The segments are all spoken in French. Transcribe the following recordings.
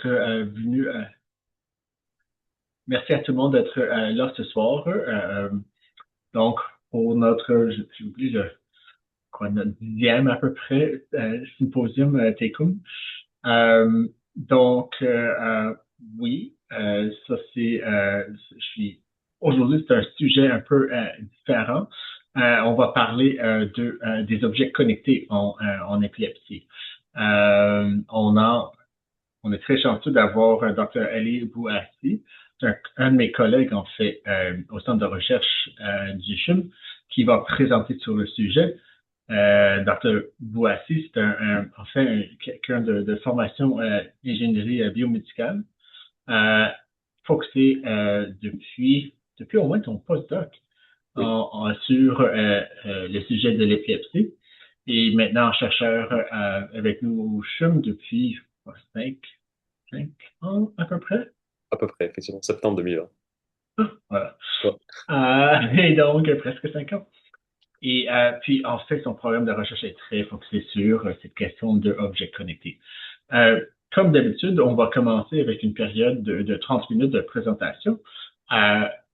Venu. Merci à tout le monde d'être là ce soir. Donc, pour notre, j'oublie notre 10e à peu près symposium TECUM. Donc, oui, ça je suis, aujourd'hui c'est un sujet un peu différent. On va parler des objets connectés en épilepsie. On a on est très chanceux d'avoir Dr. Ali Bouassi, un de mes collègues, en fait, au centre de recherche du CHUM, qui va présenter sur le sujet. Dr. Bouassi, c'est en fait quelqu'un de formation ingénierie biomédicale, euh, focusé depuis au moins ton postdoc Oui, sur le sujet de l'épilepsie. Et maintenant chercheur avec nous au CHUM depuis 5, 5 ans à peu près. à peu près, effectivement, septembre 2020. Voilà. Ouais. Et donc, presque 5 ans. Et puis, en fait, son programme de recherche est très focusé sur cette question de objets connectés. Comme d'habitude, on va commencer avec une période de 30 minutes de présentation.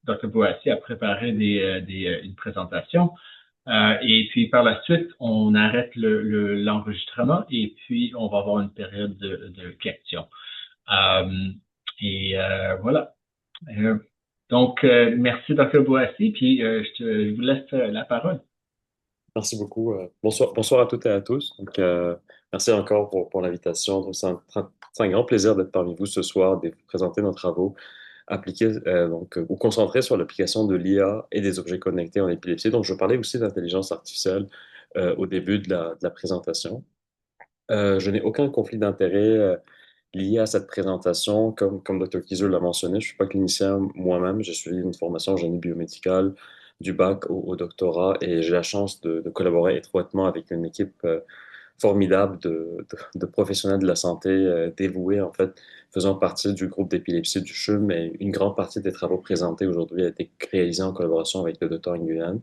Dr. Boassi a préparé une présentation. Et puis, par la suite, on arrête l'enregistrement et puis on va avoir une période de questions. Euh, voilà. Euh, donc, merci, Dr. Boassi, puis je vous laisse la parole. Merci beaucoup. Bonsoir, bonsoir à toutes et à tous. Merci encore pour l'invitation. Donc, c'est un grand plaisir d'être parmi vous ce soir, de vous présenter nos travaux appliqués, ou concentrés sur l'application de l'IA et des objets connectés en épilepsie. Donc, je parlais aussi d'intelligence artificielle au début de la présentation. Je n'ai aucun conflit d'intérêt lié à cette présentation. Comme Dr. Kieser l'a mentionné, je ne suis pas clinicien moi-même. J'ai suivi une formation en génie biomédical du bac au doctorat et j'ai la chance de collaborer étroitement avec une équipe formidable de professionnels de la santé dévoués, en fait, faisant partie du groupe d'épilepsie du CHUM. Et une grande partie des travaux présentés aujourd'hui a été réalisée en collaboration avec le Dr. Nguyen.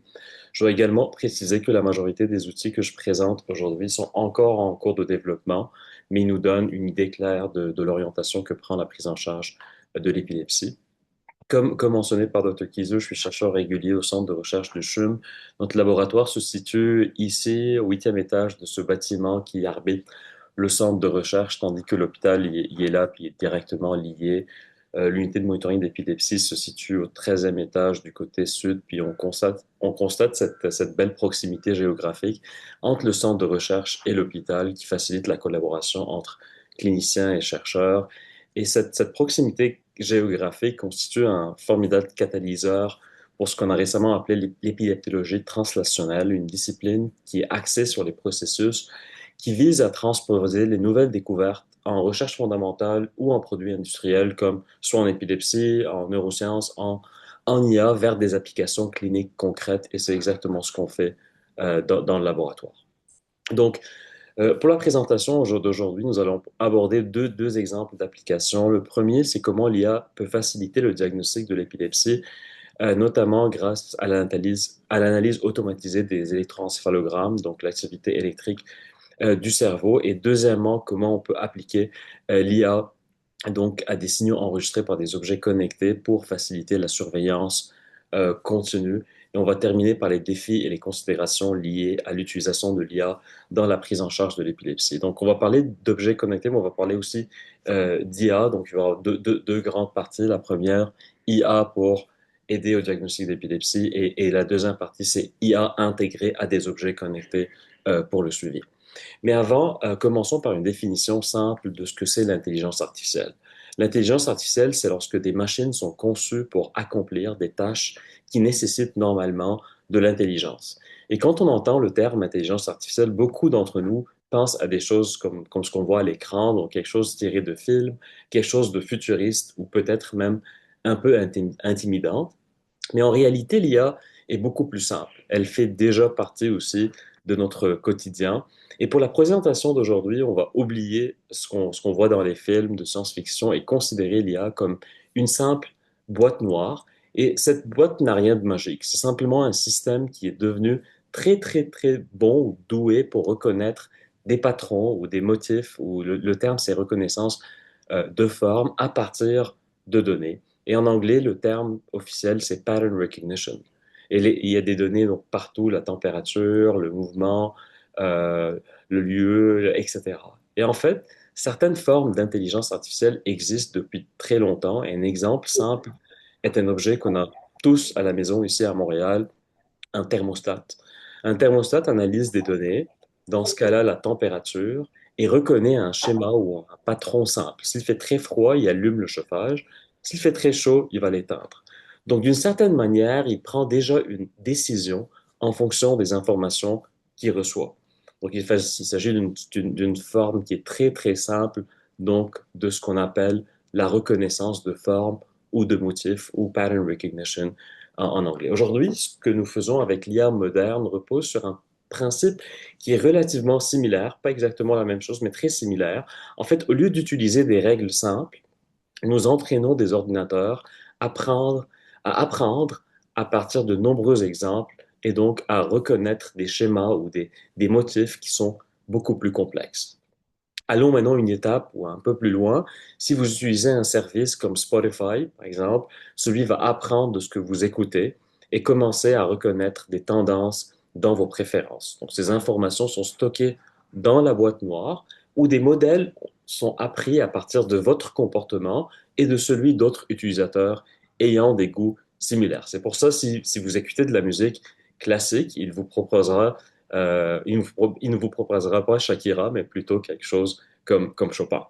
Je dois également préciser que la majorité des outils que je présente aujourd'hui sont encore en cours de développement, mais ils nous donnent une idée claire de l'orientation que prend la prise en charge de l'épilepsie. Comme mentionné par Dr. Kieser, je suis chercheur régulier au centre de recherche du CHUM. Notre laboratoire se situe ici, au 8e étage de ce bâtiment qui arbitre le centre de recherche, tandis que l'hôpital y est là, puis est directement lié. L'unité de monitoring d'épilepsie se situe au 13e étage du côté sud, puis on constate cette belle proximité géographique entre le centre de recherche et l'hôpital qui facilite la collaboration entre cliniciens et chercheurs. Et cette proximité géographique constitue un formidable catalyseur pour ce qu'on a récemment appelé l'épileptologie translationnelle, une discipline qui est axée sur les processus qui vise à transposer les nouvelles découvertes en recherche fondamentale ou en produits industriels, comme soit en épilepsie, en neurosciences, en IA, vers des applications cliniques concrètes. Et c'est exactement ce qu'on fait dans le laboratoire. Donc, pour la présentation d'aujourd'hui, nous allons aborder deux exemples d'applications. Le premier, c'est comment l'IA peut faciliter le diagnostic de l'épilepsie, notamment grâce à l'analyse automatisée des électroencéphalogrammes, donc l'activité électrique du cerveau. Et deuxièmement, comment on peut appliquer l'IA donc à des signaux enregistrés par des objets connectés pour faciliter la surveillance continue. Et on va terminer par les défis et les considérations liées à l'utilisation de l'IA dans la prise en charge de l'épilepsie. Donc, on va parler d'objets connectés, mais on va parler aussi d'IA. Donc, il va y avoir deux grandes parties. La première, IA pour aider au diagnostic d'épilepsie, et la deuxième partie, c'est IA intégrée à des objets connectés pour le suivi. Mais avant, commençons par une définition simple de ce que c'est l'intelligence artificielle. L'intelligence artificielle, c'est lorsque des machines sont conçues pour accomplir des tâches qui nécessitent normalement de l'intelligence. Et quand on entend le terme intelligence artificielle, beaucoup d'entre nous pensent à des choses comme ce qu'on voit à l'écran, donc quelque chose tiré de film, quelque chose de futuriste ou peut-être même un peu intimidant. Mais en réalité, l'IA est beaucoup plus simple. Elle fait déjà partie aussi de notre quotidien. Et pour la présentation d'aujourd'hui, on va oublier ce qu'on voit dans les films de science-fiction et considérer l'IA comme une simple boîte noire. Et cette boîte n'a rien de magique. C'est simplement un système qui est devenu très, très, très bon ou doué pour reconnaître des patrons ou des motifs, ou le terme c'est reconnaissance de formes à partir de données. Et en anglais, le terme officiel, c'est pattern recognition. Et il y a des données donc, partout, la température, le mouvement, euh, le lieu, etc. Et en fait, certaines formes d'intelligence artificielle existent depuis très longtemps. Et un exemple simple est un objet qu'on a tous à la maison ici à Montréal, un thermostat. Un thermostat analyse des données, dans ce cas-là la température, et reconnaît un schéma ou un patron simple. S'il fait très froid, il allume le chauffage. S'il fait très chaud, il va l'éteindre. Donc, d'une certaine manière, il prend déjà une décision en fonction des informations qu'il reçoit. Donc, il s'agit d'une forme qui est très, très simple, donc de ce qu'on appelle la reconnaissance de forme ou de motifs ou pattern recognition en anglais. Aujourd'hui, ce que nous faisons avec l'IA moderne repose sur un principe qui est relativement similaire, pas exactement la même chose, mais très similaire. En fait, au lieu d'utiliser des règles simples, nous entraînons des ordinateurs à apprendre à partir de nombreux exemples et donc à reconnaître des schémas ou des motifs qui sont beaucoup plus complexes. Allons maintenant une étape ou un peu plus loin. Si vous utilisez un service comme Spotify, par exemple, celui va apprendre de ce que vous écoutez et commencer à reconnaître des tendances dans vos préférences. Donc, ces informations sont stockées dans la boîte noire où des modèles sont appris à partir de votre comportement et de celui d'autres utilisateurs ayant des goûts similaires. C'est pour ça, si vous écoutez de la musique classique, il ne vous proposera pas Shakira, mais plutôt quelque chose comme Chopin.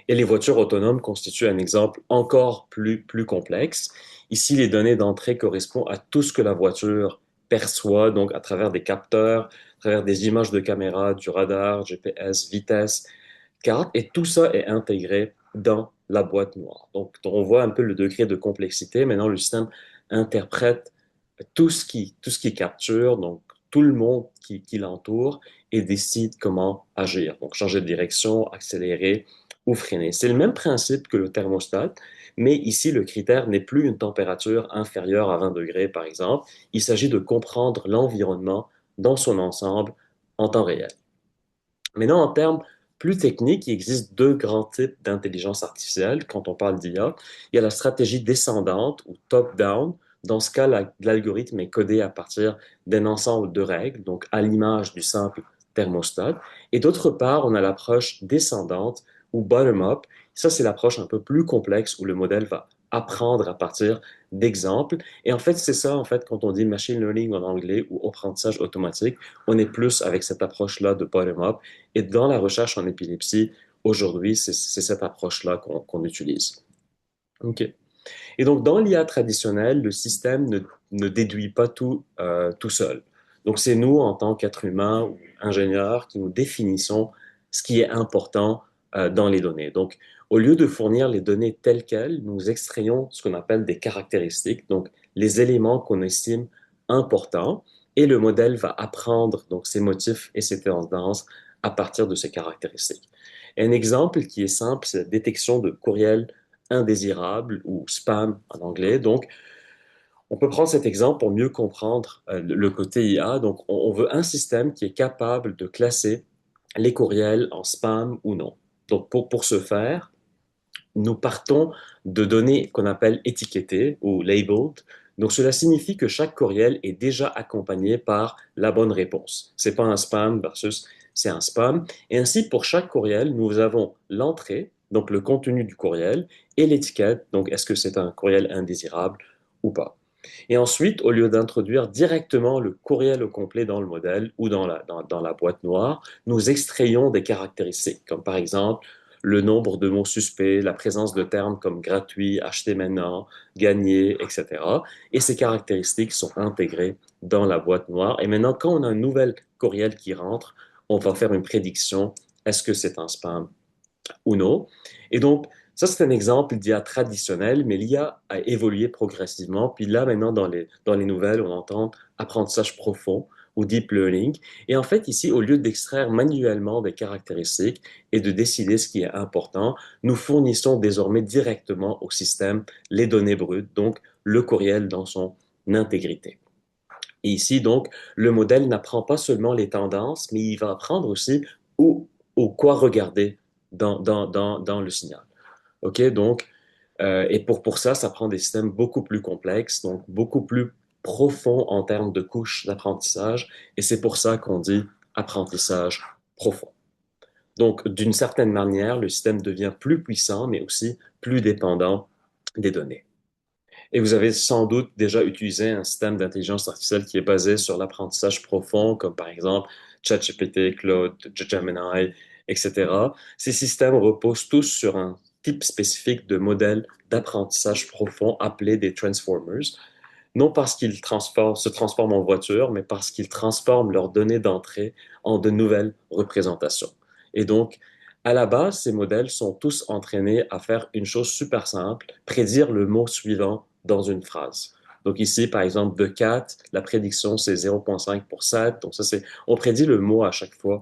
Et les voitures autonomes constituent un exemple encore plus complexe. Ici, les données d'entrée correspondent à tout ce que la voiture perçoit, donc à travers des capteurs, à travers des images de caméra, du radar, GPS, vitesse, carte, et tout ça est intégré dans la boîte noire. Donc, on voit un peu le degré de complexité. Maintenant, le système interprète tout ce qui capture, donc tout le monde qui l'entoure, et décide comment agir. Donc, changer de direction, accélérer ou freiner. C'est le même principe que le thermostat, mais ici, le critère n'est plus une température inférieure à 20 degrés, par exemple. Il s'agit de comprendre l'environnement dans son ensemble en temps réel. Maintenant, en termes plus techniques, il existe deux grands types d'intelligence artificielle quand on parle d'IA. Il y a la stratégie descendante ou top-down. Dans ce cas, l'algorithme est codé à partir d'un ensemble de règles, donc à l'image du simple thermostat. Et d'autre part, on a l'approche descendante ou bottom-up. Ça, c'est l'approche un peu plus complexe où le modèle va apprendre à partir d'exemples. Et en fait, c'est ça, en fait, quand on dit machine learning en anglais ou apprentissage automatique, on est plus avec cette approche-là de bottom-up. Et dans la recherche en épilepsie, aujourd'hui, c'est cette approche-là qu'on utilise. OK. Et donc, dans l'IA traditionnelle, le système ne déduit pas tout seul. Donc, c'est nous, en tant qu'êtres humains ou ingénieurs, qui nous définissons ce qui est important dans les données. Donc, au lieu de fournir les données telles quelles, nous extrayons ce qu'on appelle des caractéristiques, donc les éléments qu'on estime importants, et le modèle va apprendre donc ces motifs et ces tendances à partir de ces caractéristiques. Un exemple qui est simple, c'est la détection de courriels indésirables ou spam en anglais. Donc, on peut prendre cet exemple pour mieux comprendre le côté IA. Donc, on veut un système qui est capable de classer les courriels en spam ou non. Donc, pour ce faire, nous partons de données qu'on appelle étiquetées ou labeled. Donc, cela signifie que chaque courriel est déjà accompagné par la bonne réponse. C'est pas un spam versus c'est un spam. Et ainsi, pour chaque courriel, nous avons l'entrée, donc le contenu du courriel, et l'étiquette, donc est-ce que c'est un courriel indésirable ou pas. Et ensuite, au lieu d'introduire directement le courriel au complet dans le modèle ou dans la boîte noire, nous extrayons des caractéristiques, comme par exemple le nombre de mots suspects, la présence de termes comme gratuit, acheter maintenant, gagner, etc. Et ces caractéristiques sont intégrées dans la boîte noire. Et maintenant, quand on a un nouvel courriel qui rentre, on va faire une prédiction. Est-ce que c'est un spam ou non? Et donc, ça, c'est un exemple d'IA traditionnel, mais l'IA a évolué progressivement. Puis là, maintenant, dans les nouvelles, on entend apprentissage profond ou deep learning. Et en fait, ici, au lieu d'extraire manuellement des caractéristiques et de décider ce qui est important, nous fournissons désormais directement au système les données brutes, donc le courriel dans son intégrité. Et ici, donc, le modèle n'apprend pas seulement les tendances, mais il va apprendre aussi où, quoi regarder dans le signal. OK? Donc, et pour ça, ça prend des systèmes beaucoup plus complexes, donc beaucoup plus profonds en termes de couches d'apprentissage. Et c'est pour ça qu'on dit apprentissage profond. Donc, d'une certaine manière, le système devient plus puissant, mais aussi plus dépendant des données. Et vous avez sans doute déjà utilisé un système d'intelligence artificielle qui est basé sur l'apprentissage profond, comme par exemple ChatGPT, Claude, Gemini, etc. Ces systèmes reposent tous sur un type spécifique de modèle d'apprentissage profond appelé des transformers, non parce qu'ils se transforment en voiture, mais parce qu'ils transforment leurs données d'entrée en de nouvelles représentations. Et donc, à la base, ces modèles sont tous entraînés à faire une chose super simple, prédire le mot suivant dans une phrase. Donc ici, par exemple, de cat, la prédiction, c'est 0,5 pour 7. Donc ça, on prédit le mot à chaque fois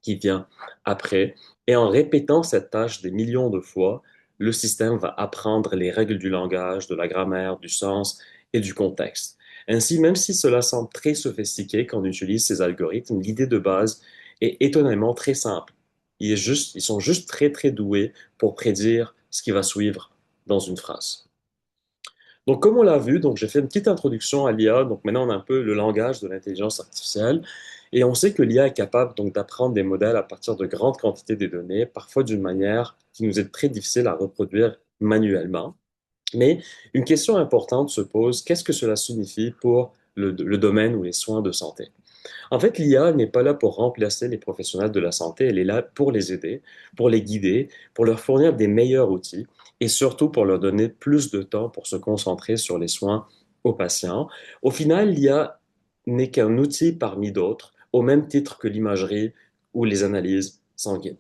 qui vient après. Et en répétant cette tâche des millions de fois, le système va apprendre les règles du langage, de la grammaire, du sens et du contexte. Ainsi, même si cela semble très sophistiqué quand on utilise ces algorithmes, l'idée de base est étonnamment très simple. Ils sont juste très, très doués pour prédire ce qui va suivre dans une phrase. Donc, comme on l'a vu, donc j'ai fait une petite introduction à l'IA. Donc, maintenant, on a un peu le langage de l'intelligence artificielle. Et on sait que l'IA est capable donc d'apprendre des modèles à partir de grandes quantités de données, parfois d'une manière qui nous est très difficile à reproduire manuellement. Mais une question importante se pose, qu'est-ce que cela signifie pour le domaine ou les soins de santé? En fait, l'IA n'est pas là pour remplacer les professionnels de la santé, elle est là pour les aider, pour les guider, pour leur fournir des meilleurs outils et surtout pour leur donner plus de temps pour se concentrer sur les soins aux patients. Au final, l'IA n'est qu'un outil parmi d'autres, au même titre que l'imagerie ou les analyses sanguines.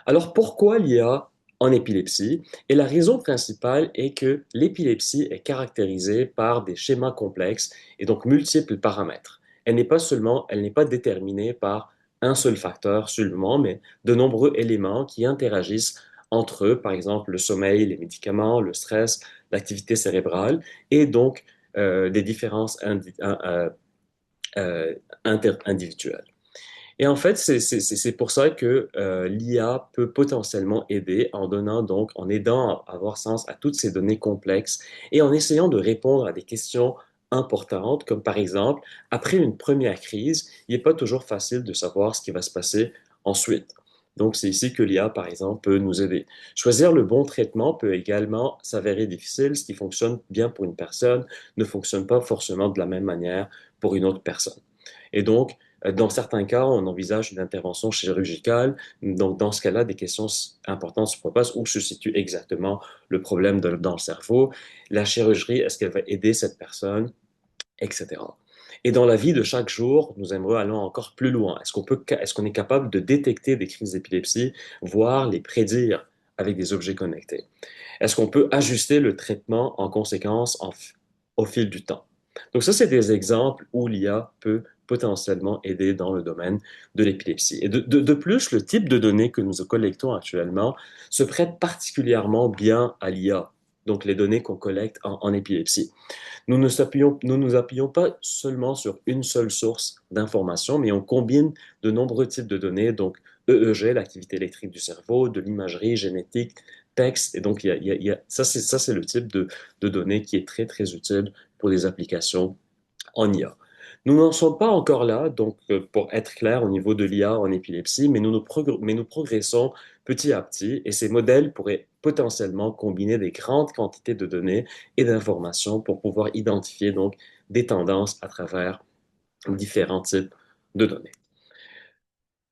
Alors pourquoi l'IA en épilepsie? Et la raison principale est que l'épilepsie est caractérisée par des schémas complexes et donc multiples paramètres. Elle n'est pas déterminée par un seul facteur seulement, mais de nombreux éléments qui interagissent entre eux, par exemple le sommeil, les médicaments, le stress, l'activité cérébrale, et donc des différences euh, interindividuelles. Et en fait, c'est pour ça que l'IA peut potentiellement aider en donnant donc, en aidant à avoir sens à toutes ces données complexes et en essayant de répondre à des questions importantes, comme par exemple, après une première crise, il n'est pas toujours facile de savoir ce qui va se passer ensuite. Donc, c'est ici que l'IA, par exemple, peut nous aider. Choisir le bon traitement peut également s'avérer difficile. Ce qui fonctionne bien pour une personne ne fonctionne pas forcément de la même manière pour une autre personne. Et donc, dans certains cas, on envisage une intervention chirurgicale. Donc, dans ce cas-là, des questions importantes se proposent. Où se situe exactement le problème dans le cerveau? La chirurgie, est-ce qu'elle va aider cette personne? Etc. Et dans la vie de chaque jour, nous aimerions aller encore plus loin. Est-ce qu'on est capable de détecter des crises d'épilepsie, voire les prédire avec des objets connectés? Est-ce qu'on peut ajuster le traitement en conséquence au fil du temps? Donc ça, c'est des exemples où l'IA peut potentiellement aider dans le domaine de l'épilepsie. Et de plus, le type de données que nous collectons actuellement se prête particulièrement bien à l'IA, donc les données qu'on collecte en épilepsie. Nous nous appuyons pas seulement sur une seule source d'information, mais on combine de nombreux types de données, donc EEG, l'activité électrique du cerveau, de l'imagerie génétique, texte. Et donc, ça, c'est le type de données qui est très, très utile pour des applications en IA. Nous n'en sommes pas encore là, donc pour être clair au niveau de l'IA en épilepsie, mais nous progressons petit à petit et ces modèles pourraient potentiellement combiner des grandes quantités de données et d'informations pour pouvoir identifier donc des tendances à travers différents types de données.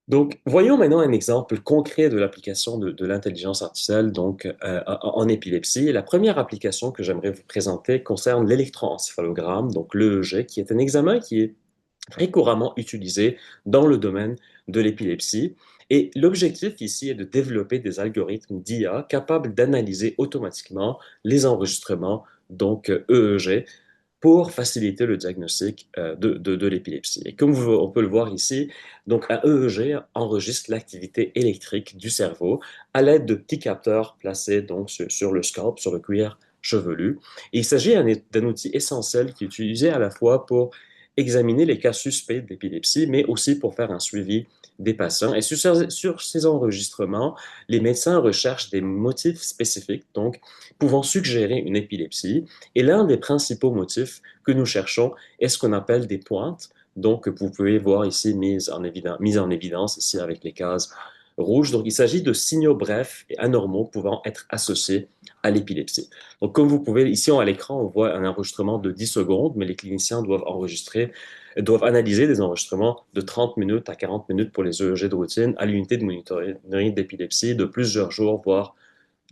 Donc, voyons maintenant un exemple concret de l'application de l'intelligence artificielle donc, en épilepsie. La première application que j'aimerais vous présenter concerne l'électroencéphalogramme, donc l'EEG, qui est un examen qui est très couramment utilisé dans le domaine de l'épilepsie. Et l'objectif ici est de développer des algorithmes d'IA capables d'analyser automatiquement les enregistrements, donc EEG, pour faciliter le diagnostic de l'épilepsie. Et comme on peut le voir ici, donc un EEG enregistre l'activité électrique du cerveau à l'aide de petits capteurs placés donc sur le scalp, sur le cuir chevelu. Et il s'agit d'un outil essentiel qui est utilisé à la fois pour examiner les cas suspects d'épilepsie, mais aussi pour faire un suivi des patients. Et sur ces enregistrements, les médecins recherchent des motifs spécifiques, donc pouvant suggérer une épilepsie. Et l'un des principaux motifs que nous cherchons est ce qu'on appelle des pointes. Donc, vous pouvez voir ici mise en évidence ici avec les cases rouges. Donc, il s'agit de signaux brefs et anormaux pouvant être associés à l'épilepsie. Donc, comme vous pouvez, ici à l'écran, on voit un enregistrement de 10 secondes, mais les cliniciens doivent analyser des enregistrements de 30 minutes à 40 minutes pour les EEG de routine à l'unité de monitoring d'épilepsie de plusieurs jours, voire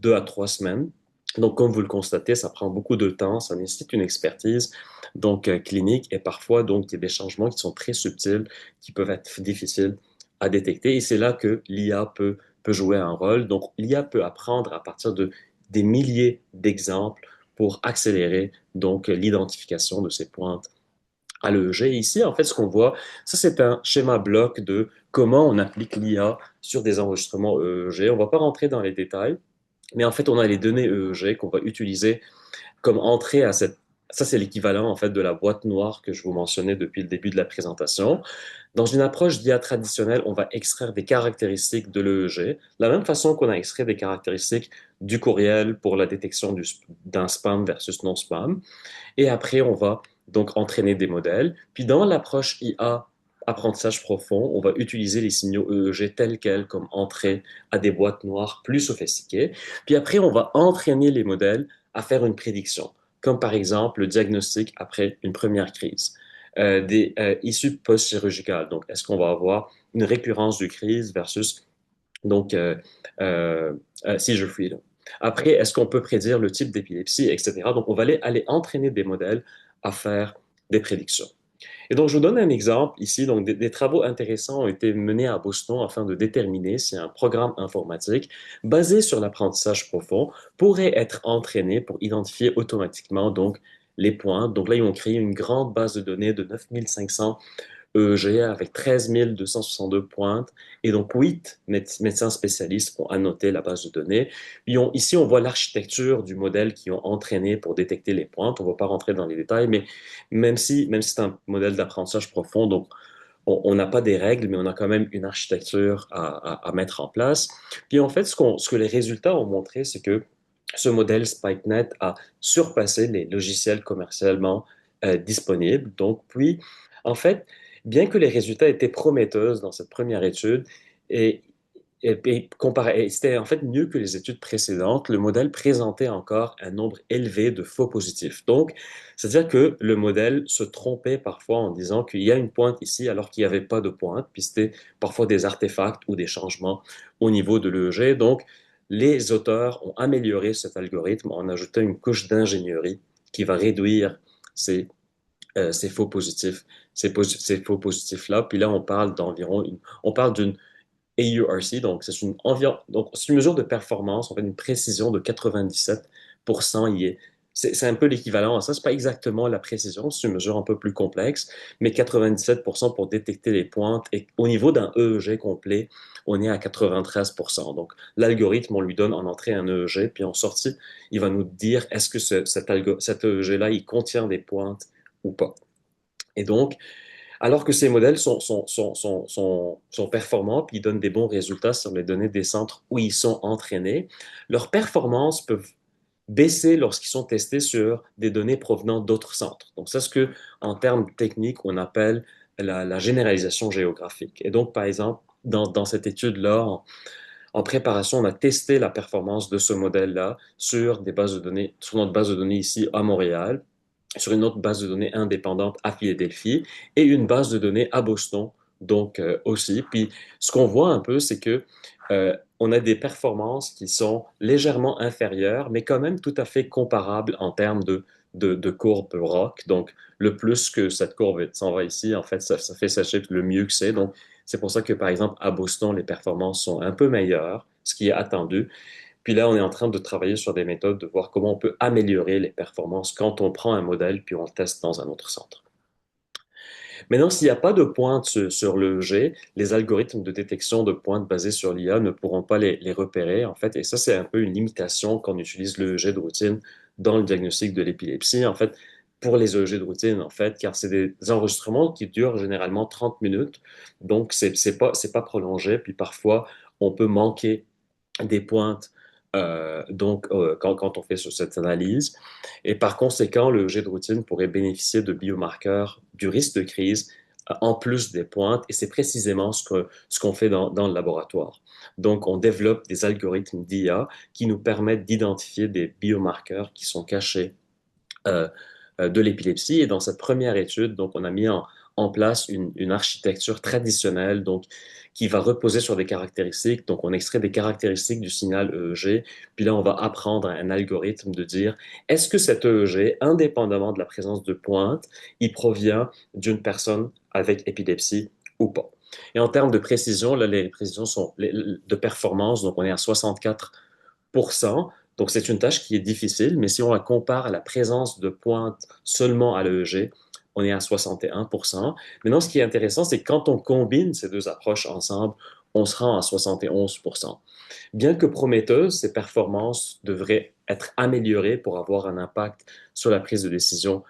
2 à 3 semaines. Donc, comme vous le constatez, ça prend beaucoup de temps, ça nécessite une expertise donc clinique et parfois donc il y a des changements qui sont très subtils, qui peuvent être difficiles à détecter. Et c'est là que l'IA peut jouer un rôle. Donc, l'IA peut apprendre à partir de des milliers d'exemples pour accélérer donc l'identification de ces pointes à l'EEG. Ici, en fait, ce qu'on voit, ça c'est un schéma bloc de comment on applique l'IA sur des enregistrements EEG. On ne va pas rentrer dans les détails, mais en fait, on a les données EEG qu'on va utiliser comme entrée à cette... Ça, c'est l'équivalent, en fait, de la boîte noire que je vous mentionnais depuis le début de la présentation. Dans une approche d'IA traditionnelle, on va extraire des caractéristiques de l'EEG, de la même façon qu'on a extrait des caractéristiques du courriel pour la détection d'un spam versus non-spam. Et après, on va donc entraîner des modèles. Puis dans l'approche IA, apprentissage profond, on va utiliser les signaux EEG tels quels comme entrée à des boîtes noires plus sophistiquées. Puis après, on va entraîner les modèles à faire une prédiction, comme par exemple le diagnostic après une première crise, des issues post-chirurgicales. Donc, est-ce qu'on va avoir une récurrence de crise versus donc euh, seizure freedom. Après, est-ce qu'on peut prédire le type d'épilepsie, etc. Donc, on va aller entraîner des modèles à faire des prédictions. Et donc, je vous donne un exemple ici. Donc, des travaux intéressants ont été menés à Boston afin de déterminer si un programme informatique basé sur l'apprentissage profond pourrait être entraîné pour identifier automatiquement donc les points. Donc là, ils ont créé une grande base de données de 9500 EEG avec 13 262 pointes. Et donc, 8 médecins spécialistes ont annoté la base de données. Puis ici, on voit l'architecture du modèle qu'ils ont entraîné pour détecter les pointes. On ne va pas rentrer dans les détails, mais même si c'est un modèle d'apprentissage profond, donc on n'a pas des règles, mais on a quand même une architecture à mettre en place. Puis en fait, ce que les résultats ont montré, c'est que ce modèle SpikeNet a surpassé les logiciels commercialement disponibles. Donc, puis, en fait, bien que les résultats étaient prometteurs dans cette première étude, et, c'était en fait mieux que les études précédentes, le modèle présentait encore un nombre élevé de faux positifs. Donc, c'est-à-dire que le modèle se trompait parfois en disant qu'il y a une pointe ici alors qu'il n'y avait pas de pointe, puis c'était parfois des artefacts ou des changements au niveau de l'EEG. Donc, les auteurs ont amélioré cet algorithme en ajoutant une couche d'ingénierie qui va réduire ces ces faux positifs, ces faux positifs-là. Puis là, on parle on parle d'une AURC, donc c'est une mesure de performance, en fait, une précision de 97%. C'est un peu l'équivalent à ça. C'est pas exactement la précision, c'est une mesure un peu plus complexe, mais 97% pour détecter les pointes. Et au niveau d'un EEG complet, on est à 93%. Donc, l'algorithme, on lui donne en entrée un EEG, puis en sortie, il va nous dire est-ce que cet EEG-là, il contient des pointes ou pas. Et donc, alors que ces modèles sont performants, puis ils donnent des bons résultats sur les données des centres où ils sont entraînés, leurs performances peuvent baisser lorsqu'ils sont testés sur des données provenant d'autres centres. Donc, c'est ce que, en termes techniques, on appelle la généralisation géographique. Et donc, par exemple, dans cette étude-là, en préparation, on a testé la performance de ce modèle-là sur des bases de données, sur notre base de données ici à Montréal, sur une autre base de données indépendante à Philadelphie et une base de données à Boston, donc aussi. Puis ce qu'on voit un peu, c'est que on a des performances qui sont légèrement inférieures, mais quand même tout à fait comparables en termes de courbe ROC. Donc, le plus que cette courbe s'en va ici, en fait, ça fait sachez le mieux que c'est. Donc, c'est pour ça que, par exemple, à Boston, les performances sont un peu meilleures, ce qui est attendu. Puis là, on est en train de travailler sur des méthodes, de voir comment on peut améliorer les performances quand on prend un modèle puis on le teste dans un autre centre. Maintenant, s'il n'y a pas de pointe sur le G, les algorithmes de détection de pointes basés sur l'IA ne pourront pas les repérer, en fait. Et ça, c'est un peu une limitation quand on utilise le G de routine dans le diagnostic de l'épilepsie. En fait, pour les EEG de routine, en fait, car c'est des enregistrements qui durent généralement 30 minutes, donc c'est pas prolongé, puis parfois on peut manquer des pointes quand on fait cette analyse. Et par conséquent, le EEG de routine pourrait bénéficier de biomarqueurs du risque de crise en plus des pointes, et c'est précisément ce qu'on fait dans le laboratoire. Donc, on développe des algorithmes d'IA qui nous permettent d'identifier des biomarqueurs qui sont cachés euh, de l'épilepsie. Et dans cette première étude, donc, on a mis en place une architecture traditionnelle, donc, qui va reposer sur des caractéristiques. Donc, on extrait des caractéristiques du signal EEG, puis là, on va apprendre à un algorithme de dire, est-ce que cet EEG, indépendamment de la présence de pointe, il provient d'une personne avec épilepsie ou pas? Et en termes de précision, là, les précisions sont de performance, donc on est à 64%. Donc, c'est une tâche qui est difficile, mais si on la compare à la présence de pointe seulement à l'EEG, on est à 61%. Maintenant, ce qui est intéressant, c'est que quand on combine ces deux approches ensemble, on se rend à 71%. Bien que prometteuses, ces performances devraient être améliorées pour avoir un impact sur la prise de décision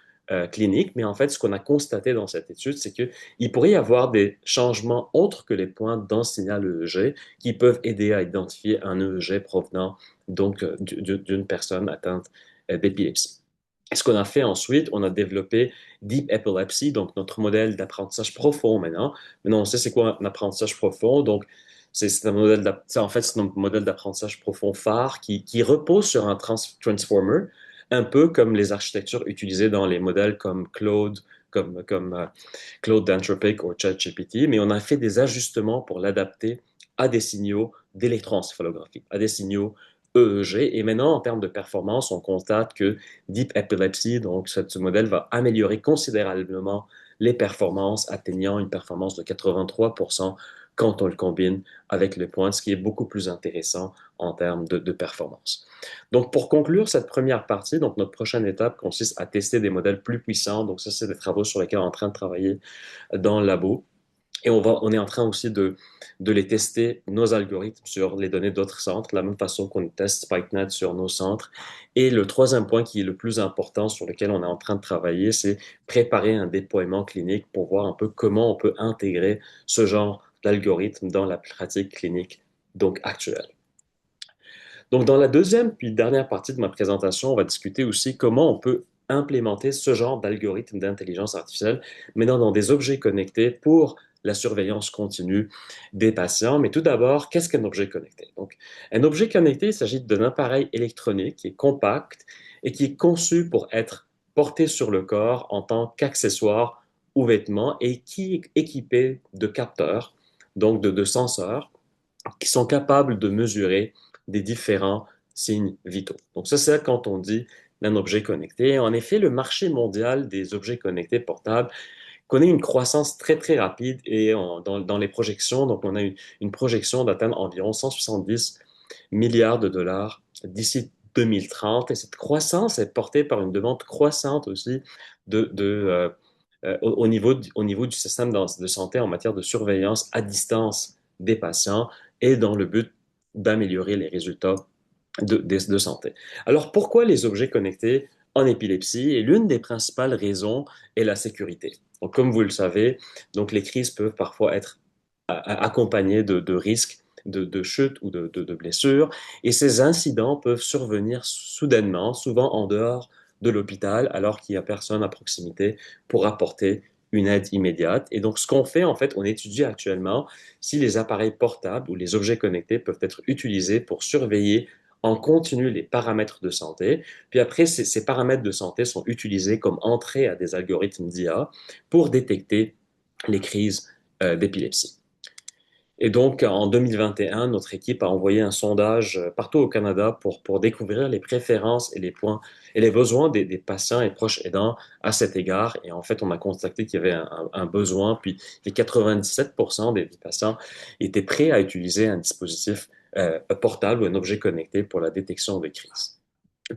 clinique. Mais en fait, ce qu'on a constaté dans cette étude, c'est qu'il pourrait y avoir des changements autres que les pointes dans le signal EEG qui peuvent aider à identifier un EEG provenant donc d'une personne atteinte d'épilepsie. Et ce qu'on a fait ensuite, on a développé Deep Epilepsy, donc notre modèle d'apprentissage profond maintenant. Maintenant, on sait c'est quoi un apprentissage profond. Donc, c'est un modèle en fait, c'est un modèle d'apprentissage profond phare qui repose sur un transformer, un peu comme les architectures utilisées dans les modèles comme Claude, Claude d'Anthropic ou ChatGPT, mais on a fait des ajustements pour l'adapter à des signaux d'électroencéphalographie, à des signaux EEG. Et maintenant, en termes de performance, on constate que Deep Epilepsy, donc ce modèle va améliorer considérablement les performances, atteignant une performance de 83% quand on le combine avec les points, ce qui est beaucoup plus intéressant en termes de performance. Donc, pour conclure cette première partie, donc notre prochaine étape consiste à tester des modèles plus puissants. Donc, ça, c'est des travaux sur lesquels on est en train de travailler dans le labo. Et on est en train aussi de les tester, nos algorithmes, sur les données d'autres centres, de la même façon qu'on teste SpikeNet sur nos centres. Et le troisième point qui est le plus important sur lequel on est en train de travailler, c'est préparer un déploiement clinique pour voir un peu comment on peut intégrer ce genre d'algorithme dans la pratique clinique donc actuelle. Donc, dans la deuxième puis dernière partie de ma présentation, on va discuter aussi comment on peut implémenter ce genre d'algorithme d'intelligence artificielle, maintenant dans des objets connectés pour la surveillance continue des patients. Mais tout d'abord, qu'est-ce qu'un objet connecté? Donc, un objet connecté, il s'agit d'un appareil électronique qui est compact et qui est conçu pour être porté sur le corps en tant qu'accessoire ou vêtement et qui est équipé de capteurs, donc de senseurs, qui sont capables de mesurer des différents signes vitaux. Donc ça, c'est quand on dit un objet connecté. En effet, le marché mondial des objets connectés portables connaît une croissance très, très rapide et dans les projections, donc on a une projection d'atteindre environ 170 milliards de dollars d'ici 2030. Et cette croissance est portée par une demande croissante aussi au niveau du système de santé en matière de surveillance à distance des patients et dans le but d'améliorer les résultats de santé. Alors, pourquoi les objets connectés en épilepsie? Et l'une des principales raisons est la sécurité. Donc, comme vous le savez, donc les crises peuvent parfois être accompagnées de risques de chute ou de blessures. Et ces incidents peuvent survenir soudainement, souvent en dehors de l'hôpital, alors qu'il n'y a personne à proximité pour apporter une aide immédiate. Et donc, ce qu'on fait, en fait, on étudie actuellement si les appareils portables ou les objets connectés peuvent être utilisés pour surveiller en continu les paramètres de santé. Puis après, ces paramètres de santé sont utilisés comme entrée à des algorithmes d'IA pour détecter les crises d'épilepsie. Et donc, en 2021, notre équipe a envoyé un sondage partout au Canada pour découvrir les préférences et les points et les besoins des patients et proches aidants à cet égard. Et en fait, on a constaté qu'il y avait un besoin, puis les 97% des patients étaient prêts à utiliser un dispositif portable ou un objet connecté pour la détection de crise.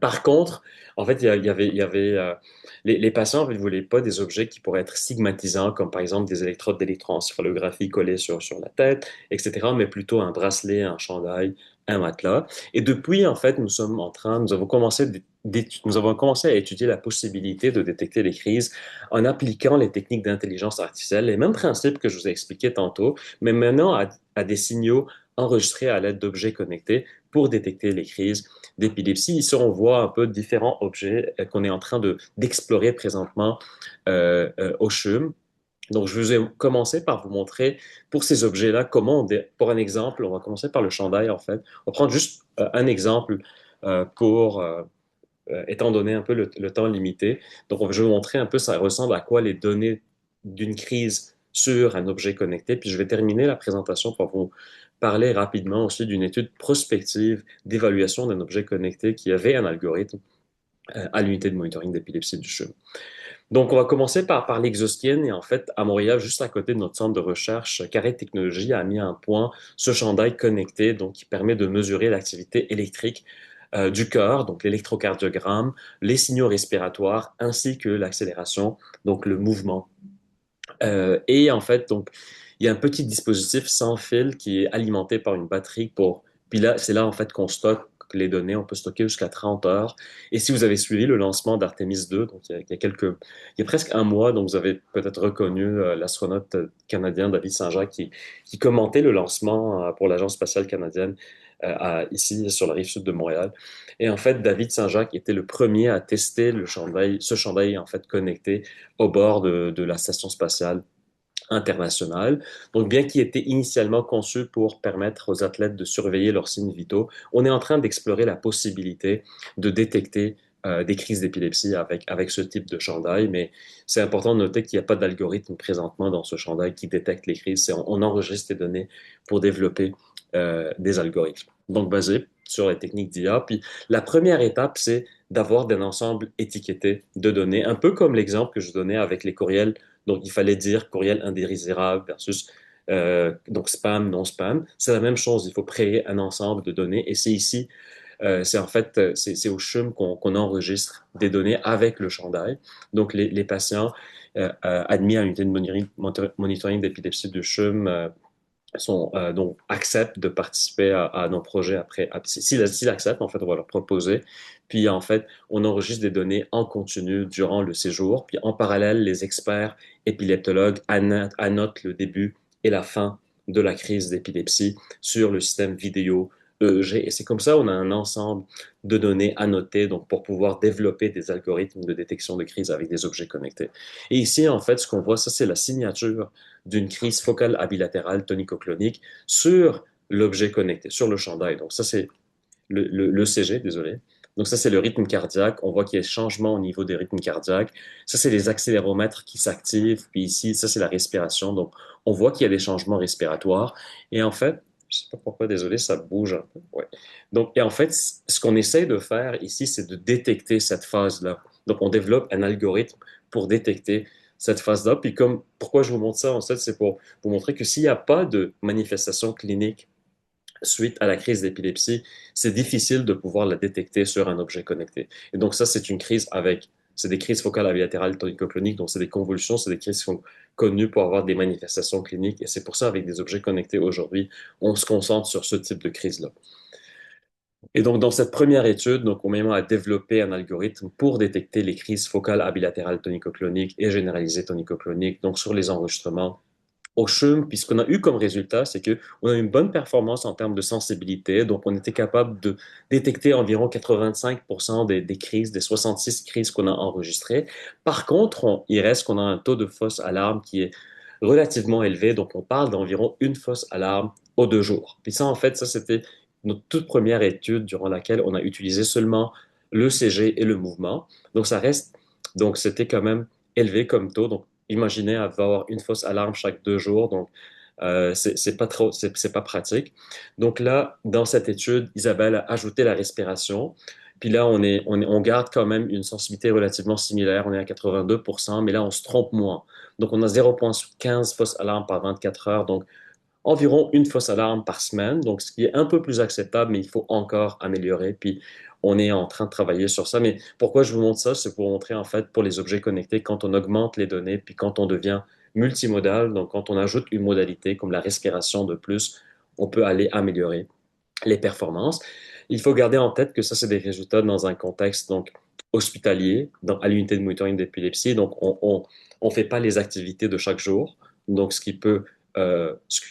Par contre, en fait, il y avait les patients ne voulaient pas des objets qui pourraient être stigmatisants, comme par exemple des électrodes d'électroencéphalographie collées sur la tête, etc., mais plutôt un bracelet, un chandail, un matelas. Et depuis, en fait, nous avons commencé à étudier la possibilité de détecter les crises en appliquant les techniques d'intelligence artificielle, les mêmes principes que je vous ai expliqués tantôt, mais maintenant à des signaux enregistrés à l'aide d'objets connectés pour détecter les crises d'épilepsie. Ici, on voit un peu différents objets qu'on est en train d'explorer présentement au CHUM. Donc, je vais commencer par vous montrer pour ces objets-là pour un exemple, on va commencer par le chandail en fait. On va prendre juste un exemple étant donné un peu le temps limité. Donc, je vais vous montrer un peu ça ressemble à quoi les données d'une crise sur un objet connecté. Puis, je vais terminer la présentation pour vous parler rapidement aussi d'une étude prospective d'évaluation d'un objet connecté qui avait un algorithme à l'unité de monitoring d'épilepsie du CHUM. Donc, on va commencer par l'Exoskin. Et en fait, à Montréal, juste à côté de notre centre de recherche, Carré Technologies a mis un point ce chandail connecté, donc qui permet de mesurer l'activité électrique du cœur, donc l'électrocardiogramme, les signaux respiratoires, ainsi que l'accélération, donc le mouvement. Et en fait, donc, il y a un petit dispositif sans fil qui est alimenté par une batterie puis là, c'est là, en fait, qu'on stocke les données. On peut stocker jusqu'à 30 heures. Et si vous avez suivi le lancement d'Artemis 2, donc il y a presque un mois, donc vous avez peut-être reconnu l'astronaute canadien David Saint-Jacques qui commentait le lancement pour l'Agence spatiale canadienne ici sur la rive sud de Montréal. Et en fait, David Saint-Jacques était le premier à tester ce chandail en fait connecté au bord de la station spatiale internationale. Donc, bien qu'il ait été initialement conçu pour permettre aux athlètes de surveiller leurs signes vitaux, on est en train d'explorer la possibilité de détecter des crises d'épilepsie avec ce type de chandail, mais c'est important de noter qu'il n'y a pas d'algorithme présentement dans ce chandail qui détecte les crises. On enregistre les données pour développer des algorithmes. Donc, basés sur les techniques d'IA. Puis, la première étape, c'est d'avoir un ensemble étiqueté de données, un peu comme l'exemple que je donnais avec les courriels. Donc, il fallait dire courriel indésirable versus donc spam, non spam. C'est la même chose. Il faut créer un ensemble de données. Et c'est ici, c'est en fait, c'est au CHUM qu'on enregistre des données avec le chandail. Donc, les patients admis à l'unité de monitoring d'épilepsie du CHUM donc acceptent de participer à nos projets après. S'ils acceptent, en fait, on va leur proposer. Puis, en fait, on enregistre des données en continu durant le séjour. Puis, en parallèle, les experts épileptologues annotent le début et la fin de la crise d'épilepsie sur le système vidéo EEG. Et c'est comme ça on a un ensemble de données annotées donc pour pouvoir développer des algorithmes de détection de crise avec des objets connectés. Et ici, en fait, ce qu'on voit, ça, c'est la signature d'une crise focale abilatérale tonico-clonique sur l'objet connecté, sur le chandail. Donc ça, c'est l'ECG, désolé. Donc ça, c'est le rythme cardiaque. On voit qu'il y a changement au niveau des rythmes cardiaques. Ça, c'est les accéléromètres qui s'activent. Puis ici, ça, c'est la respiration. Donc, on voit qu'il y a des changements respiratoires. Et en fait, je sais pas pourquoi, désolé, ça bouge un peu. Ouais. Donc, et en fait, ce qu'on essaye de faire ici, c'est de détecter cette phase-là. Donc, on développe un algorithme pour détecter cette phase-là. Puis comme, pourquoi je vous montre ça, en fait, c'est pour vous montrer que s'il n'y a pas de manifestation clinique suite à la crise d'épilepsie, c'est difficile de pouvoir la détecter sur un objet connecté. Et donc ça, c'est des crises focales bilatérales tonico-cloniques, donc c'est des convulsions, c'est des crises qui sont connues pour avoir des manifestations cliniques. Et c'est pour ça, avec des objets connectés aujourd'hui, on se concentre sur ce type de crise-là. Et donc, dans cette première étude, donc, on a développé un algorithme pour détecter les crises focales bilatérales tonico-cloniques et généralisées tonico-cloniques, donc sur les enregistrements au CHUM, puis ce qu'on a eu comme résultat, c'est que on a une bonne performance en termes de sensibilité. Donc, on était capable de détecter environ 85% des crises, des 66 crises qu'on a enregistrées. Par contre, il reste qu'on a un taux de fausse alarme qui est relativement élevé. Donc, on parle d'environ une fausse alarme aux 2 jours. Puis ça, en fait, ça, c'était notre toute première étude durant laquelle on a utilisé seulement l'ECG et le mouvement. Donc, donc c'était quand même élevé comme taux. Donc, imaginez avoir une fausse alarme chaque 2 jours. Donc, c'est pas trop, c'est pas pratique. Donc là, dans cette étude, Isabelle a ajouté la respiration. Puis là, on garde quand même une sensibilité relativement similaire. On est à 82%, mais là, on se trompe moins. Donc, on a 0,15 fausses alarmes par 24 heures. Donc, environ une fausse alarme par semaine, donc ce qui est un peu plus acceptable, mais il faut encore améliorer. Puis on est en train de travailler sur ça. Mais pourquoi je vous montre ça? C'est pour vous montrer en fait pour les objets connectés, quand on augmente les données, puis quand on devient multimodal, donc quand on ajoute une modalité comme la respiration de plus, on peut aller améliorer les performances. Il faut garder en tête que ça, c'est des résultats dans un contexte donc hospitalier, à l'unité de monitoring d'épilepsie. Donc, on fait pas les activités de chaque jour, donc ce qui peut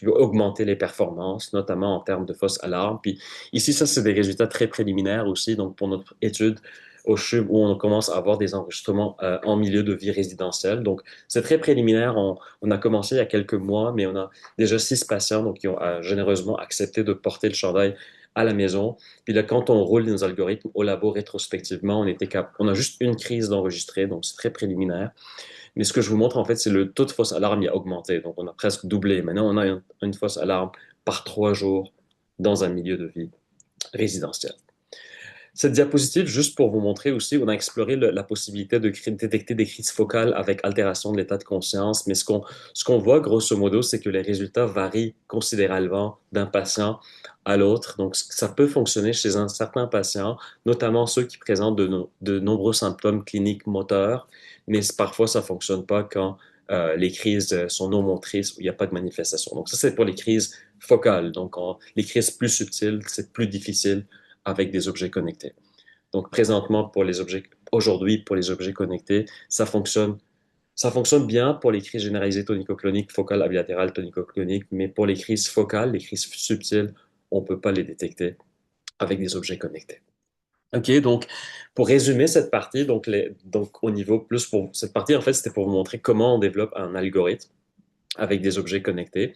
augmenter les performances, notamment en termes de fausses alarmes. Puis ici, ça, c'est des résultats très préliminaires aussi. Donc, pour notre étude au CHUM, où on commence à avoir des enregistrements en milieu de vie résidentiel. Donc, c'est très préliminaire. On a commencé il y a quelques mois, mais on a déjà 6 patients donc, qui ont généreusement accepté de porter le chandail à la maison. Puis là, quand on roule nos algorithmes au labo rétrospectivement, on a juste une crise d'enregistrer, donc c'est très préliminaire. Mais ce que je vous montre, en fait, c'est le taux de fausse alarme qui a augmenté. Donc, on a presque doublé. Maintenant, on a une fausse alarme par 3 jours dans un milieu de vie résidentiel. Cette diapositive, juste pour vous montrer aussi, on a exploré la possibilité de détecter des crises focales avec altération de l'état de conscience, mais ce qu'on voit grosso modo, c'est que les résultats varient considérablement d'un patient à l'autre. Donc, ça peut fonctionner chez un certain patient, notamment ceux qui présentent de nombreux symptômes cliniques moteurs, mais parfois ça fonctionne pas quand les crises sont non motrices ou il n'y a pas de manifestation. Donc, ça, c'est pour les crises focales. Donc, les crises plus subtiles, c'est plus difficile avec des objets connectés. Donc, présentement, aujourd'hui, pour les objets connectés, ça fonctionne bien pour les crises généralisées tonico-cloniques, focales, bilatérales, tonico-cloniques, mais pour les crises focales, les crises subtiles, on ne peut pas les détecter avec des objets connectés. OK, donc, pour résumer cette partie, donc au niveau plus pour cette partie, en fait, c'était pour vous montrer comment on développe un algorithme avec des objets connectés.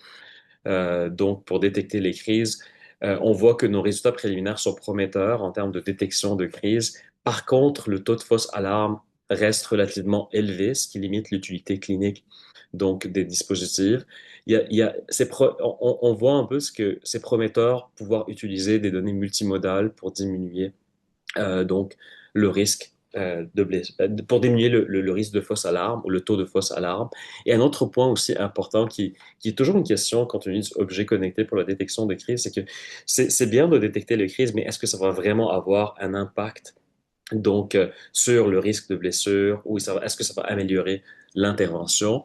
Donc, pour détecter les crises, on voit que nos résultats préliminaires sont prometteurs en termes de détection de crise. Par contre, le taux de fausse alarme reste relativement élevé, ce qui limite l'utilité clinique donc des dispositifs. On voit un peu ce que c'est prometteur pouvoir utiliser des données multimodales pour diminuer donc le risque pour diminuer le risque de fausse alarme ou le taux de fausse alarme. Et un autre point aussi important qui est toujours une question quand on utilise objet connecté pour la détection de crise, c'est que c'est bien de détecter les crises, mais est-ce que ça va vraiment avoir un impact donc sur le risque de blessure ou est-ce que ça va améliorer l'intervention?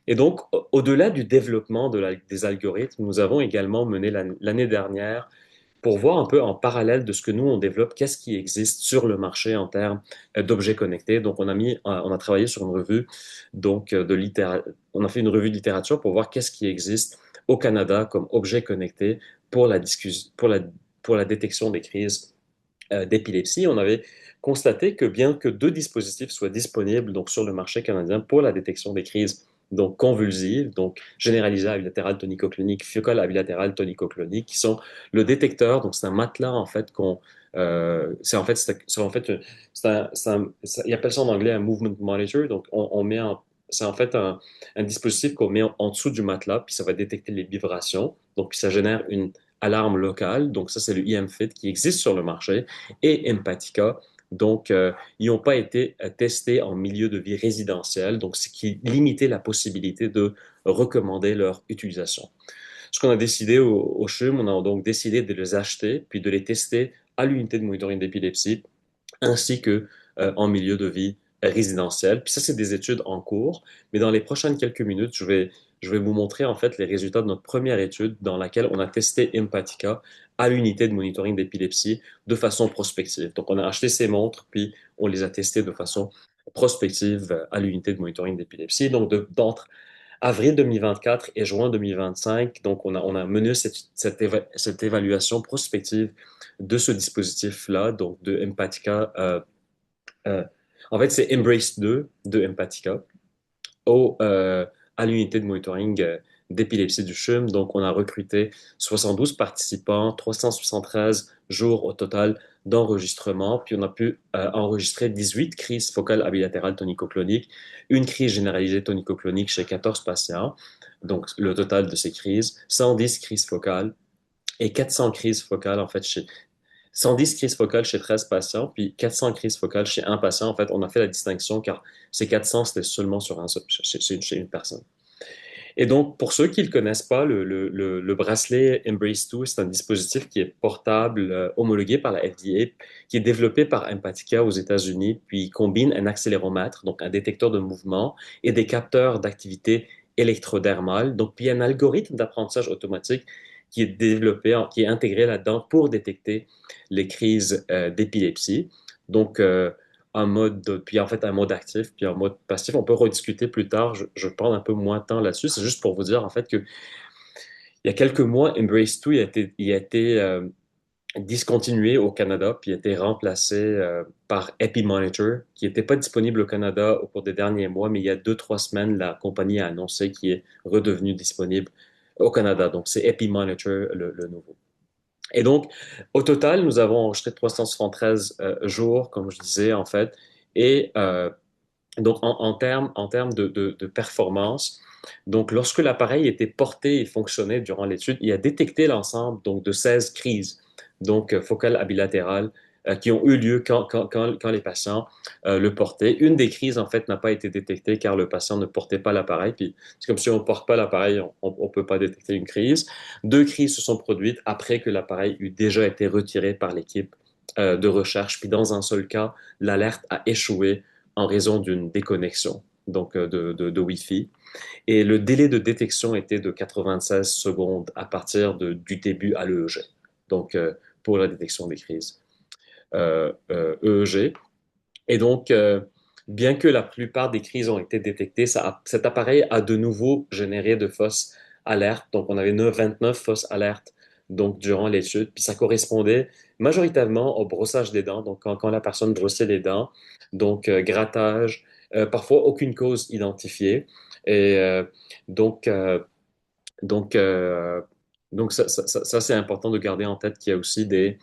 Et donc, au-delà du développement des algorithmes, nous avons également mené l'année dernière pour voir un peu en parallèle de ce que nous, on développe, qu'est-ce qui existe sur le marché en termes d'objets connectés. Donc, on a travaillé sur une revue, donc, on a fait une revue de littérature pour voir qu'est-ce qui existe au Canada comme objet connecté pour pour la détection des crises d'épilepsie. On avait constaté que bien que 2 dispositifs soient disponibles donc, sur le marché canadien pour la détection des crises donc convulsives, donc généralisées bilatérales tonico-cloniques, focales bilatérales tonico-cloniques, qui sont le détecteur. Donc c'est un matelas en fait ils appellent ça en anglais un movement monitor. Donc c'est en fait un dispositif qu'on met en dessous du matelas, puis ça va détecter les vibrations. Donc puis ça génère une alarme locale. Donc ça c'est le EMFIT qui existe sur le marché et Empatica. Donc, ils n'ont pas été testés en milieu de vie résidentiel, donc ce qui limitait la possibilité de recommander leur utilisation. Ce qu'on a décidé au CHUM, on a donc décidé de les acheter, puis de les tester à l'unité de monitoring d'épilepsie, ainsi que en milieu de vie résidentiel. Puis ça, c'est des études en cours, mais dans les prochaines quelques minutes, je vais vous montrer en fait les résultats de notre première étude dans laquelle on a testé Empatica à l'unité de monitoring d'épilepsie de façon prospective. Donc, on a acheté ces montres, puis on les a testées de façon prospective à l'unité de monitoring d'épilepsie. Donc, d'entre avril 2024 et juin 2025, donc on a mené cette évaluation prospective de ce dispositif-là, donc de Empatica. Euh, en fait, c'est Embrace 2 de Empatica à l'unité de monitoring d'épilepsie du CHUM. Donc, on a recruté 72 participants, 373 jours au total d'enregistrement, puis on a pu enregistrer 18 crises focales bilatérales tonico-cloniques, une crise généralisée tonico-clonique chez 14 patients, donc le total de ces crises, 110 crises focales et 400 crises focales en fait 110 crises focales chez 13 patients, puis 400 crises focales chez un patient. En fait, on a fait la distinction car ces 400, c'était seulement chez une personne. Et donc, pour ceux qui ne le connaissent pas, le bracelet Embrace 2, c'est un dispositif qui est portable, homologué par la FDA, qui est développé par Empatica aux États-Unis, puis il combine un accéléromètre, donc un détecteur de mouvement, et des capteurs d'activité électrodermale. Donc, puis il y a un algorithme d'apprentissage automatique qui est développé, qui est intégré là-dedans pour détecter les crises d'épilepsie. Donc, puis en fait un mode actif, puis un mode passif. On peut rediscuter plus tard. Je prends un peu moins de temps là-dessus. C'est juste pour vous dire en fait que il y a quelques mois, Embrace 2 a été discontinué au Canada, puis a été remplacé par EpiMonitor, qui n'était pas disponible au Canada au cours des derniers mois, mais il y a 2, 3 semaines, la compagnie a annoncé qu'il est redevenu disponible au Canada. Donc, c'est EpiMonitor le nouveau. Et donc, au total, nous avons enregistré 373 jours, comme je disais, en fait. Et donc, en termes de performance, donc, lorsque l'appareil était porté et fonctionnait durant l'étude, il a détecté l'ensemble donc, de 16 crises donc, focales abilatérales qui ont eu lieu quand les patients le portaient. Une des crises, en fait, n'a pas été détectée car le patient ne portait pas l'appareil. Puis, c'est comme si on ne porte pas l'appareil, on ne peut pas détecter une crise. 2 crises se sont produites après que l'appareil eut déjà été retiré par l'équipe de recherche. Puis, dans un seul cas, l'alerte a échoué en raison d'une déconnexion donc de Wi-Fi. Et le délai de détection était de 96 secondes à partir du début à l'EEG, donc pour la détection des crises EEG. Et donc, bien que la plupart des crises ont été détectées, cet appareil a de nouveau généré de fausses alertes. Donc, on avait 29 fausses alertes donc, durant l'étude. Puis ça correspondait majoritairement au brossage des dents. Donc, quand la personne brossait les dents, donc grattage, parfois aucune cause identifiée. Et donc, donc, euh, donc ça, c'est important de garder en tête qu'il y a aussi des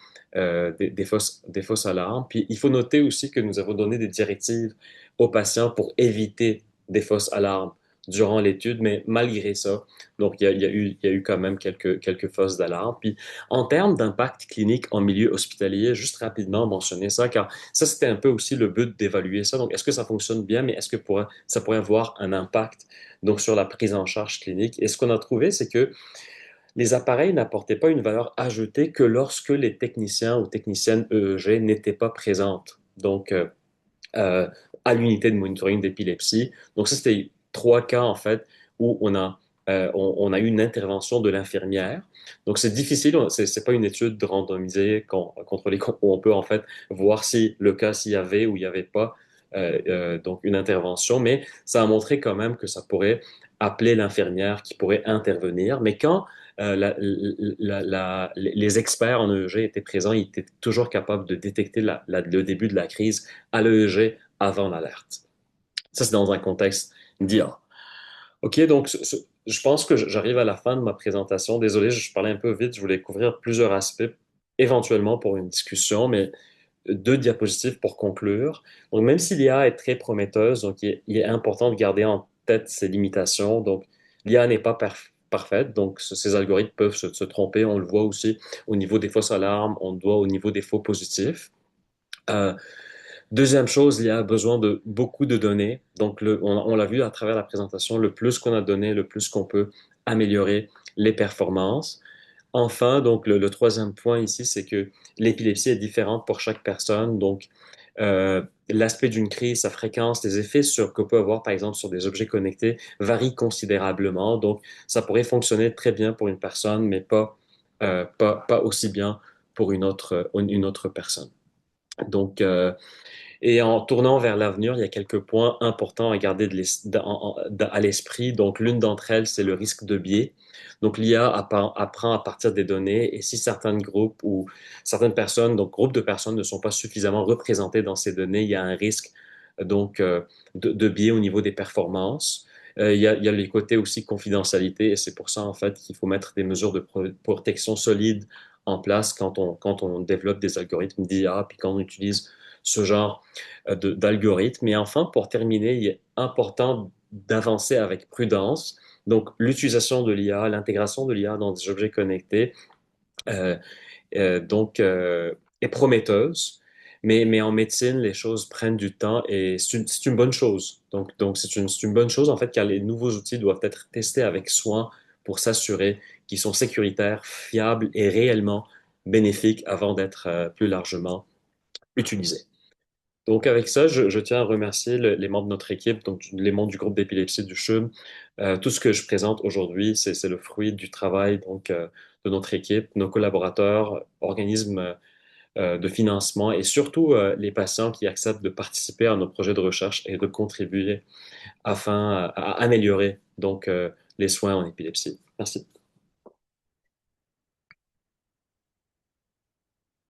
fausses alarmes. Puis il faut noter aussi que nous avons donné des directives aux patients pour éviter des fausses alarmes durant l'étude, mais malgré ça, donc il y a eu quand même quelques fausses d'alarme. Puis en termes d'impact clinique en milieu hospitalier, juste rapidement mentionner ça, car ça, c'était un peu aussi le but d'évaluer ça. Donc, est-ce que ça fonctionne bien, mais est-ce que ça pourrait avoir un impact donc sur la prise en charge clinique? Et ce qu'on a trouvé, c'est que les appareils n'apportaient pas une valeur ajoutée que lorsque les techniciens ou techniciennes EEG n'étaient pas présentes. Donc, euh, à l'unité de monitoring d'épilepsie. Donc, ça, c'était 3 cas, en fait, où on a eu une intervention de l'infirmière. Donc, c'est difficile, c'est pas une étude randomisée contre où on peut, en fait, voir si le cas, s'il y avait ou il n'y avait pas donc une intervention, mais ça a montré quand même que ça pourrait appeler l'infirmière qui pourrait intervenir. Mais quand les experts en EEG étaient présents, ils étaient toujours capables de détecter le début de la crise à l'EEG avant l'alerte. Ça, c'est dans un contexte d'IA. OK, donc je pense que j'arrive à la fin de ma présentation. Désolé, je parlais un peu vite, je voulais couvrir plusieurs aspects, éventuellement pour une discussion, mais 2 diapositives pour conclure. Donc, même si l'IA est très prometteuse, donc il est important de garder en tête ses limitations. Donc, l'IA n'est pas parfaite, donc ces algorithmes peuvent se tromper. On le voit aussi au niveau des fausses alarmes, on le voit au niveau des faux positifs. Euh, Deuxième chose, il y a besoin de beaucoup de données. Donc, on l'a vu à travers la présentation, le plus qu'on a de données, le plus qu'on peut améliorer les performances. Enfin, donc le troisième point ici, c'est que l'épilepsie est différente pour chaque personne. Donc, l'aspect d'une crise, sa fréquence, les effets qu'on peut avoir, par exemple, sur des objets connectés varient considérablement. Donc, ça pourrait fonctionner très bien pour une personne, mais pas aussi bien pour une autre personne. Donc, et en tournant vers l'avenir, il y a quelques points importants à garder à l'esprit. Donc, l'une d'entre elles, c'est le risque de biais. Donc, l'IA apprend à partir des données et si certains groupes ou certaines personnes, donc groupes de personnes ne sont pas suffisamment représentés dans ces données, il y a un risque donc de biais au niveau des performances. Il y a les côtés aussi confidentialité et c'est pour ça en fait qu'il faut mettre des mesures de protection solides en place quand on développe des algorithmes d'IA puis quand on utilise ce genre d'algorithmes. Et enfin, pour terminer, il est important d'avancer avec prudence. Donc, l'utilisation de l'IA, l'intégration de l'IA dans des objets connectés, euh, donc, est prometteuse. Mais en médecine, les choses prennent du temps et c'est une bonne chose. Donc c'est une bonne chose, en fait, car les nouveaux outils doivent être testés avec soin pour s'assurer qu'ils sont sécuritaires, fiables et réellement bénéfiques avant d'être plus largement utilisés. Donc, avec ça, je tiens à remercier les membres de notre équipe, donc les membres du groupe d'épilepsie du CHUM. Tout ce que je présente aujourd'hui, c'est le fruit du travail donc, de notre équipe, nos collaborateurs, organismes de financement et surtout les patients qui acceptent de participer à nos projets de recherche et de contribuer afin à améliorer donc les soins en épilepsie. Merci.